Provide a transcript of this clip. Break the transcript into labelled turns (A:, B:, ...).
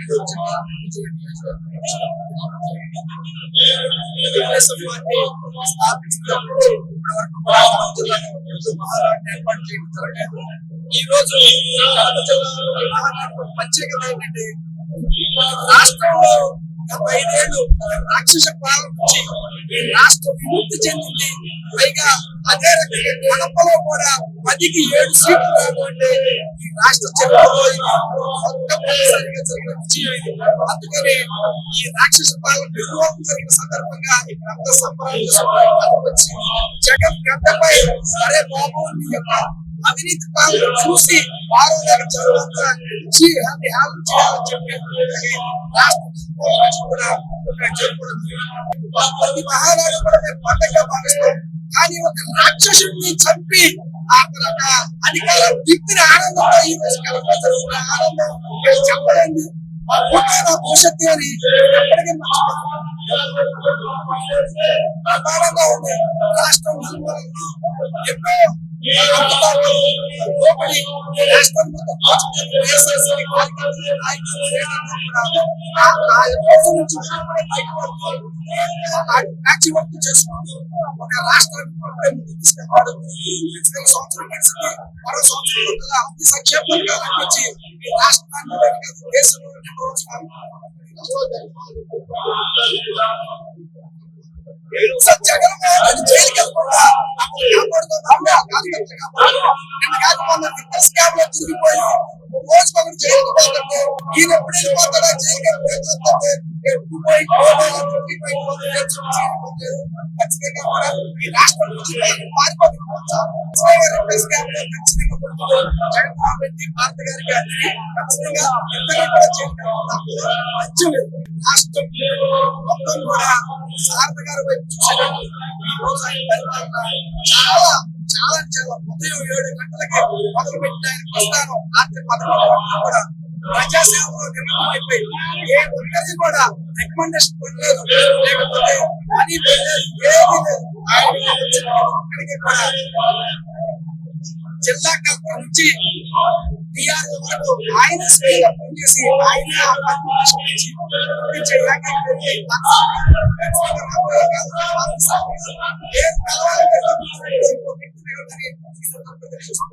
A: నెల్లూరు జిల్లా విజయనగరం తెలుగుదేశం పార్టీ స్థాపించినప్పుడు ఇప్పటివరకు కూడా కడప జిల్లాలో మహానాడు ఏర్పాటు చేయడం జరగలేదు. ఈ రోజు కడప జిల్లాలో మహానాడు ప్రత్యేకత ఏంటంటే రాష్ట్రంలో 75 ఏళ్ళు రాక్షస పాలన నుంచి రాష్ట్రం విముక్తి చెందింది. పైగా అదే రకంగా కడపలో కూడా 10కి 7 సీట్లు రాకుంటే ఈ రాష్ట్ర చరిత్రలో మొట్టమొదటిసారిగా జరిగిన విజయం ఇది. అందుకని ఈ రాక్షస పాలన నిర్మూలన జరిగిన సందర్భంగా ఇక్కడంతా సంబరాలు చేసుకోవడానికి వచ్చి జగన్ గడ్డపై సరే బాబు నీ యొక్క అవినీతి పాలన చూసి వారు ఇచ్చి హామీ చేయాలని చెప్పి రాష్ట్ర కూడా ప్రతి మహానాడు కూడా మేము పండుగ భావిస్తాం. కానీ ఒక రాక్షసుడిని చంపి ఆ అధికారం వ్యక్తిని ఆనందంతో ఈ రోజు కలప జరుగుతున్న ఆనందం చెప్పలేండి. భవిష్యత్తు అని ఎప్పటికీ ప్రధానంగా ఉంది. రాష్ట్రం ఎన్నో లోపలి రాష్ట్రం వర్క్ చేసుకుంటూ ఒక రాష్ట్రాన్ని తీసుకున్నాడు. సంవత్సరం కలిసి మరో సంవత్సరం అన్ని సంక్షేమ పథకాలు అందించి ఈ రాష్ట్రాన్ని దేశంలో జగన్మోహన్ జైలుకి వెళ్ళకుండా తిరిగిపోయి రోజుకొకరు జైలుకి పోతుంటే ఈయన ఎప్పుడు వెళ్ళిపోతాడా జైలుకి ఖచ్చితంగా కూడా ఈ రాష్ట్రం నుంచి జగన్మోహన్ రెడ్డి భారత గారికి అందరి ఖచ్చితంగా ఇద్దరు కూడా జైలుకి రాష్ట్రం మొత్తం కూడా శారద గారి వైపు చూసేటప్పుడు ఈ రోజు ఆయన పరిపాలన చాలా చాలా చాలా ఉదయం 7 గంటలకి మొదలు పెట్టిన ఆయన ప్రస్థానం రాత్రి 11 గంటలకు కూడా ప్రజాసేవలో నిమగ్నమైపోయి ఏ ఒక్కరికి కూడా రికమెండేషన్ పొందలేదు, లేకపోతే మనీ పొందలేదు, ఏమీ లేదు. ఇక్కడికి కూడా జిల్లా కలెక్టర్ నుంచి డిఆర్ఓ వరకు ఆయన స్వయంగా పనిచేసి ఆయన ఏ